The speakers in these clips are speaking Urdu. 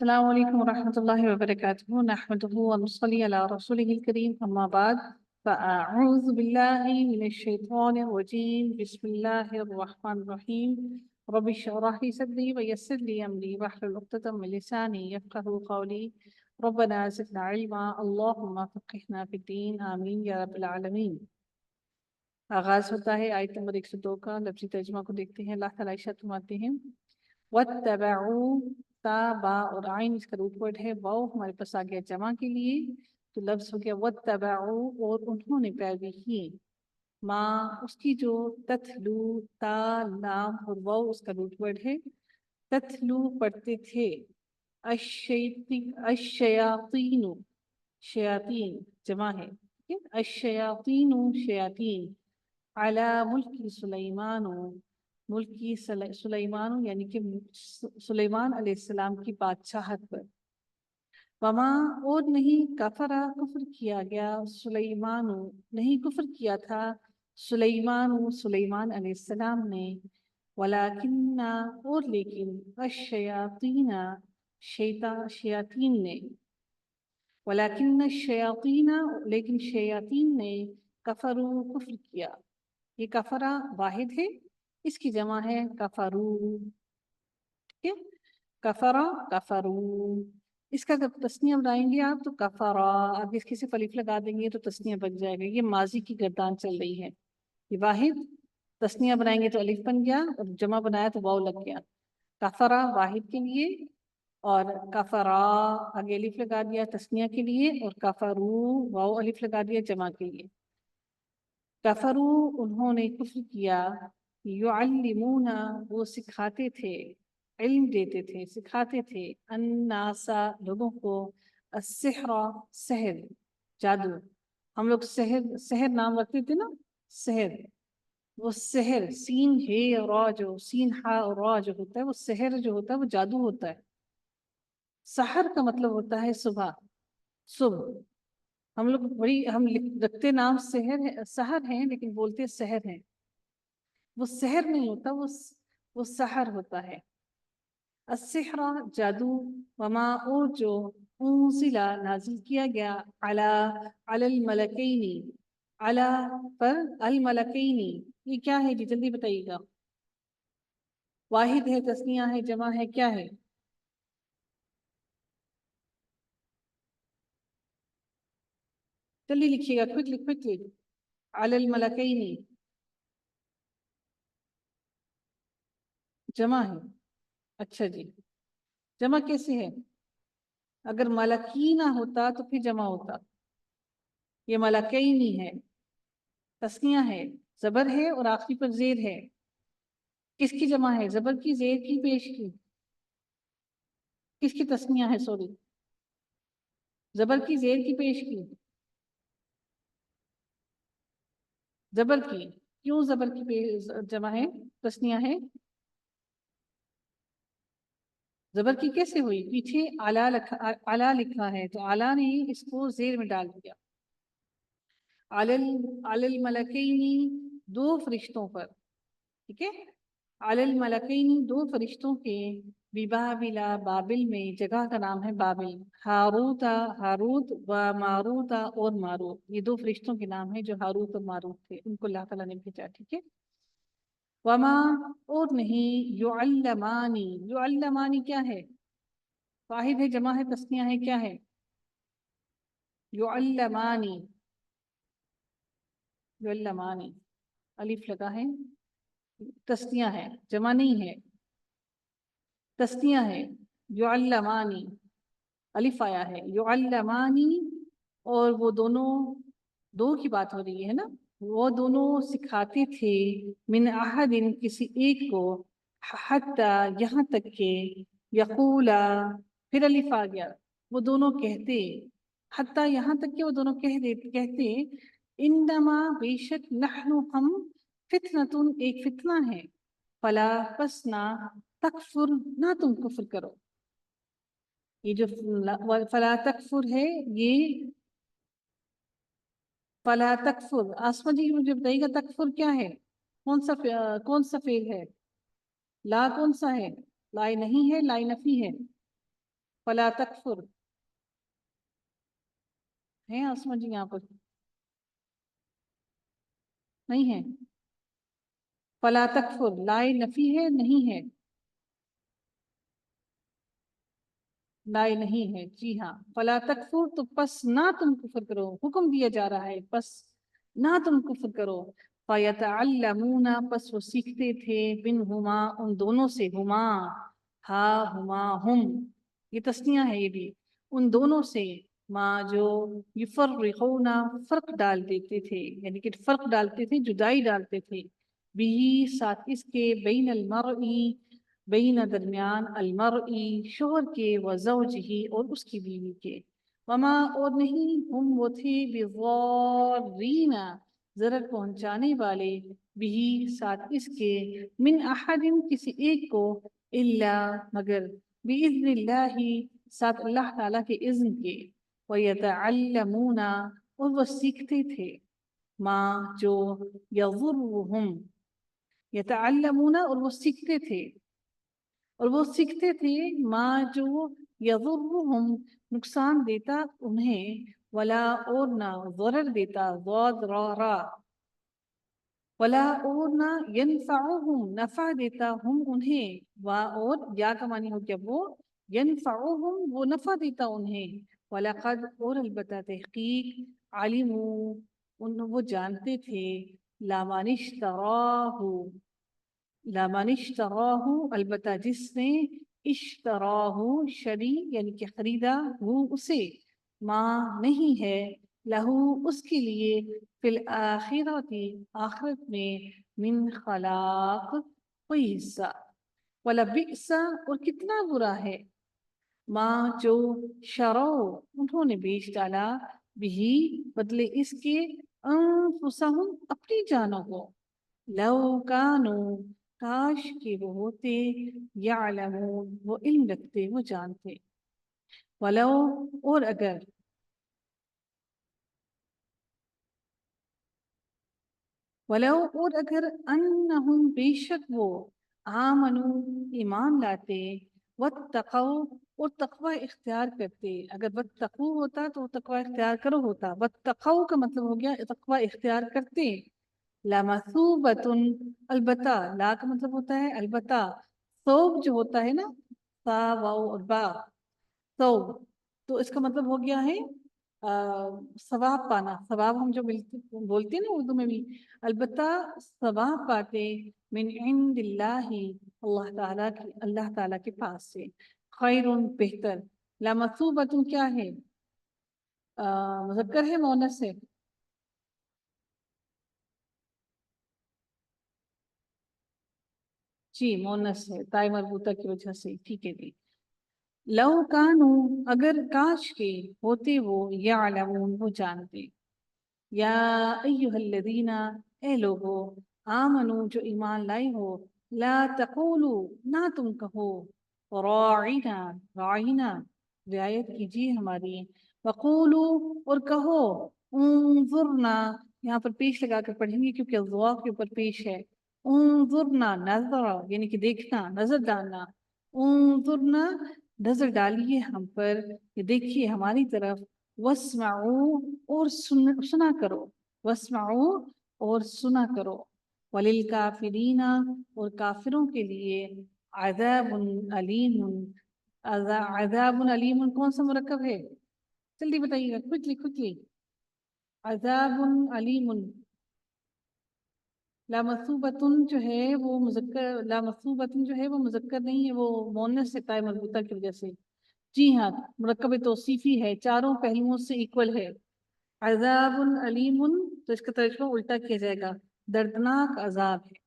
السلام علیکم ورحمۃ اللہ وبرکاتہ نحمده ونصلي على رسوله الكريم اما بعد فاعوذ باللہ من الشیطان الرجیم بسم اللہ الرحمن الرحیم رب اشرح لي صدری ويسر لي امری واحلل عقدۃ من لسانی یفقهوا قولی ربنا زدنا علما اللهم فقهنا في الدین آمین یا رب العالمین۔ آغاز ہوتا ہے آیت نمبر 102 کا۔ لفظی ترجمہ کو دیکھتے ہیں۔ اللہ تعالیٰ ارشاد فرماتے ہیں وَاتَّبَعُوا تا با اور عین اس کا روٹ ورڈ ہے، واو ہمارے پاس آ گیا جمع کے لیے، تو لفظ ہو گیا وَاتَّبَعُوا اور انہوں نے پیروی کی، ماں اس کی جو تتلو تا لام اور واو اس کا روٹ ورڈ ہے، تتلو پڑھتے تھے، الشیاطین شیاطین جمع ہے، الشیاطین شیاطین، علی ملک سلیمان ملکی سلیمان یعنی کہ سلیمان علیہ السلام کی بادشاہت پر، وما اور نہیں کفرا کفر کیا گیا سلیمان نہیں کفر کیا تھا سلیمان علیہ السلام نے، ولیکن اور لیکن الشیاطین شیاطین نے، ولیکن الشیاطین لیکن شیاطین نے کفروا کفر کیا، یہ کفرا واحد ہے، اس کی جمع ہے کفرو، ٹھیک ہے، کفرا کفرو، اس کا جب تسنیہ بنائیں گے آپ تو کفرا، آگے اس کی صرف الف لگا دیں گے تو تسنیہ بن جائے گا، یہ ماضی کی گردان چل رہی ہے، یہ واحد تسنیہ بنائیں گے تو الف بن گیا اور جمع بنایا تو واو لگ گیا، کفرا واحد کے لیے اور کفرا آگے الف لگا دیا تسنیہ کے لیے اور کفرو واو الف لگا دیا جمع کے لیے، کفرو انہوں نے کفر کیا، یعلمون وہ سکھاتے تھے، علم دیتے تھے سکھاتے تھے، الناسا لوگوں کو، السحر سحر جادو، ہم لوگ سحر نام رکھتے تھے نا، سحر، وہ سحر سین ہے را جو سین ہا اور را جو ہوتا ہے وہ سحر جو ہوتا ہے وہ جادو ہوتا ہے، سحر کا مطلب ہوتا ہے صبح، صبح، ہم لوگ ہم رکھتے نام سحر ہیں لیکن بولتے سحر ہیں، وہ سحر نہیں ہوتا، وہ سحر ہوتا ہے، السحر جادو، وما اور جو انزل نازل کیا گیا علی الملکین علی پر الملکین، یہ کیا ہے جی جلدی بتائیے گا، واحد ہے تسنیہ ہے جمع ہے کیا ہے؟ جلدی لکھیے گا کوئکلی علی الملکین جمع ہے، اچھا جی، جمع کیسے ہے؟ اگر ملکینہ ہوتا تو پھر جمع ہوتا، یہ ملکینی ہے، تسنیہ ہے، زبر ہے اور آخری پر زیر ہے، کس کی جمع ہے؟ زبر کی، زیر کی، پیش کی، کس کی تسنیہ ہے؟ سوری، زبر کی، زیر کی، پیش کی؟ زبر کی، کیوں زبر کی جمع ہے تسنیہ ہے؟ زبر کی کیسے ہوئی؟ پیچھے اعلیٰ لکھا ہے تو اعلیٰ نے اس کو زیر میں ڈال دیا، علی الملکین دو فرشتوں پر، ٹھیک ہے، علی الملکین دو فرشتوں کے، ببابل بابل میں، جگہ کا نام ہے بابل، ہاروت و ماروت اور ماروت، یہ دو فرشتوں کے نام ہیں جو ہاروت اور ماروت تھے، ان کو اللہ تعالیٰ نے بھیجا، ٹھیک ہے، وما اور نہیں، یعلمانی کیا ہے؟ واحد ہے جمع ہے تسنیہ ہے کیا ہے؟ یعلمانی الف لگا ہے، تسنیہ ہے جمع نہیں ہے، تسنیہ ہے، یعلمانی الف آیا ہے، یعلمانی، اور وہ دونوں، دو کی بات ہو رہی ہے نا، وہ دونوں سکھاتے تھے، من احد کسی ایک کو، حتی یہاں تک کہ، یقولا پھر الف آ گیا، وہ دونوں کہتے، حتی یہاں تک کہ وہ دونوں کہتے، انما بے شک نحن ہم، فتنتن ایک فتنہ ہے، فلا پس نہ، تکفر نہ تم کفر کرو، یہ جو فلا تکفر ہے یہ فلا تکفر، آسما جی مجھے بتائیے گا تکفر کیا ہے؟ کون سا فعل ہے؟ لا کون سا ہے؟ لا نہیں ہے، لا نفی ہے، فلا تکفر ہیں آسما جی یہاں پر نہیں ہے. فلا تکفر لائے نفی ہے نہیں ہے لائے نہیں ہے جی ہاں. فلا تکفر تو پس نہ تم کفر کرو حکم دیا جا رہا ہے پس نہ تم کفر کرو. فیتعلمون پس وہ سیکھتے تھے بنہما ان دونوں سے ہما ہا ہما ہم یہ تسنیہ ہے یہ بھی ان دونوں سے ماں جو یفرقون فرق ڈال دیتے تھے یعنی کہ فرق ڈالتے تھے جدائی ڈالتے تھے بھی ساتھ اس کے بین المرئی بین درمیان المرئی شوہر کے و زوجہ اور اس کی بیوی کے وما اور نہیں ہم وہ تھے بضارین ضرر پہنچانے والے بھی ساتھ اس کے من احد کسی ایک کو الا مگر باذن اللہ ساتھ اللہ تعالیٰ کے اذن کے ویتعلمون اور وہ سیکھتے تھے ماں جو یضرهم یتعلمون اور وہ سیکھتے تھے ماں جو یضرهم نقصان دیتا انہیں ولا اور نہ ضرر دیتا ضررا ولا اور نہ ینفعهم نفع دیتا ہم انہیں اور یا کا معنی ہو کیا وہ ینفعهم وہ نفع دیتا انہیں وَلَقَدْ اور البتہ تحقیق علموا وہ جانتے تھے لَمَنِ اشْتَرَاهُ البتہ جس نے اشتراہ شری یعنی کہ خریدا وہ اسے ماں نہیں ہے لہو اس کے لیے فی الآخرۃ آخرت میں من خلاق کوئی حصہ وَلَبِئْسَ اور کتنا برا ہے ماں جو شرو انہوں نے بیچ ڈالا بھی بدلے اس کے انفسہم اپنی جانوں کو لو کانو کاش کہ وہ ہوتے یعلمون وہ علم رکھتے وہ جانتے ولو اور اگر انہم بے شک وہ آمنو ایمان لاتے واتقو اور تقوی اختیار کرتے اگر واتقو ہوتا تو تقوی اختیار کرو ہوتا واتقو کا مطلب ہو گیا تقوی اختیار کرتے لمثوبۃ البتہ لا کا مطلب ہوتا ہے البتہ ثوب جو ہوتا ہے نا سا واو اور با ثوب تو اس کا مطلب ہو گیا ہے ثواب پانا ثواب ہم جو بولتے ہیں نا اردو میں بھی البتہ ثواب پاتے من عند اللہ اللہ تعالیٰ کے پاس سے خیر بہتر لمثوبۃ کیا ہے مذکر ہے مؤنث ہے جی مونس ہے تائی مربوطہ کی وجہ سے ٹھیک ہے جی لو کانو اگر کاش کے ہوتے وہ یعلمون وہ جانتے یا ایہا الذین اے لوگو آمنو جو ایمان لائے ہو لا تقولو نہ تم کہو راعینا راعینا رعایت کیجیے ہماری وقولو اور کہو انظرنا یہاں پر پیش لگا کر پڑھیں گے کیونکہ الضواف کے اوپر پیش ہے انظرنا نظر یعنی کہ دیکھنا نظر ڈالنا انظرنا نظر ڈالیے ہم پر کہ دیکھیے ہماری طرف واسمعوا اور سنا کرو واسمعوا اور سنا کرو وللکافرین اور کافروں کے لیے عذاب علیم عذاب علیم کون سا مرکب ہے جلدی بتائیے گا quickly عذاب علیم لامثوبتن جو ہے وہ مذکر لامثوبتن جو ہے وہ مذکر نہیں ہے وہ مؤنث ہے تائی مربوطہ کی وجہ سے جی ہاں مرکب توصیفی ہے چاروں پہلوؤں سے ایکول ہے عذاب علیم تو اس کا ترجمہ الٹا کیا جائے گا دردناک عذاب ہے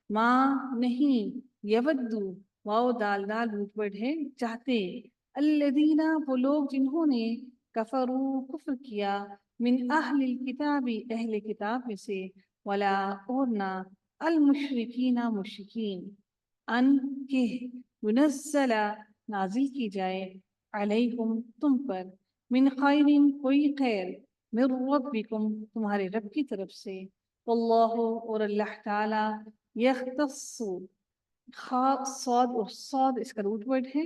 ماں نہیں یودو واو دال دال روٹ ورڈ ہے چاہتے الذین وہ لوگ جنہوں نے کفروا کفر کیا من اہل الکتاب اہل کتاب میں سے ولا اور نہ المشرکین مشرکین ان کے ینزل نازل کی جائے علیکم تم پر من خیر کوئی خیر من ربکم تمہارے رب کی طرف سے واللہ اور اللہ تعالی یختص خاص صاد اور صاد اس کا روٹ ورڈ ہے